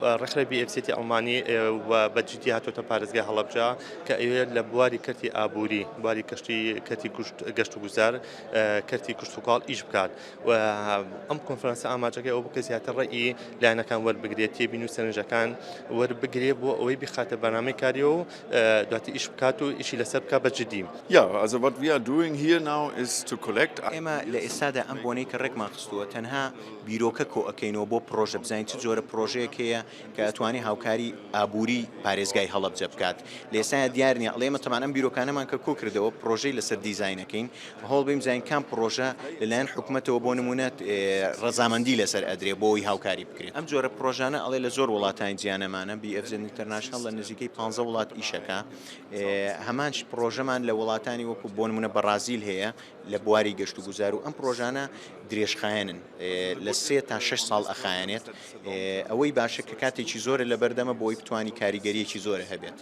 ڕێکخراوی BFCتی ئەڵمانی و بەجددی هاتوۆتە پارێزگای هەڵەبجە کە ئەوێ لە بواری کەرتی ئابووری بواری گەشتی گەشت و گوزار کەرتی کشتتوکاڵ ئیش بکات و ئەم کۆنفرانسە ئاماجەکە ئەو بکە زیاتر ڕێی لایەنەکان وەربگرێت تێبین و سەرنجەکان وەربگرێت بۆ ئەوەی بخاتە بەنامەی کاریەوە و دواتر ئیش بکات و ئیشی لەسەر بکات بەجددی. Ja, also what we are doing here now is to collect. ئێمە لە ئێستادا ئەم بۆنەی کە ڕێکمان خستووە تەنها بیرۆکە کۆ ئەەکەینەوە بۆ پرۆژە بزانین چ جۆرە پرۆژەیەک هەیە کە ئەتوانێت هاوکاری ئابووری پارێزگای هەڵەبجە بکات. لە ئێستادا دیار نییە ئەڵێمە تەمان ئەم بیرۆکانەمان کە کۆ کردەوە پرۆژەی لەسەر دیزاینەکەین هەوڵ بین بزانین کام پرۆژە لەلایەن حکوومەتەوە بۆ نمونە ڕەزامەندی لەسەر ئەدرێ بۆەوەی هاوکاری بکرێت. ئەم جۆرە پرۆژانە ئەڵێ لە زۆر وڵاتانی جیهانەمانە BFZ ئینتەرناشنەڵ لە نزیکەی 15 وڵات ئیشەکە. هەمانش پرۆژەمان لە وڵاتانی وەکو بۆ نمونە بەرازیل هەیە لە بواری گەشت و گوزار و ئەم پرۆژانە درێژخایەنن لە 3 تا 6 ساڵ ئەخایەنێت ئەوەی باشە کە کاتێکی زۆرە لە بەردەمە بۆی بتوانی کاریگەریەکی زۆرە هەبێت.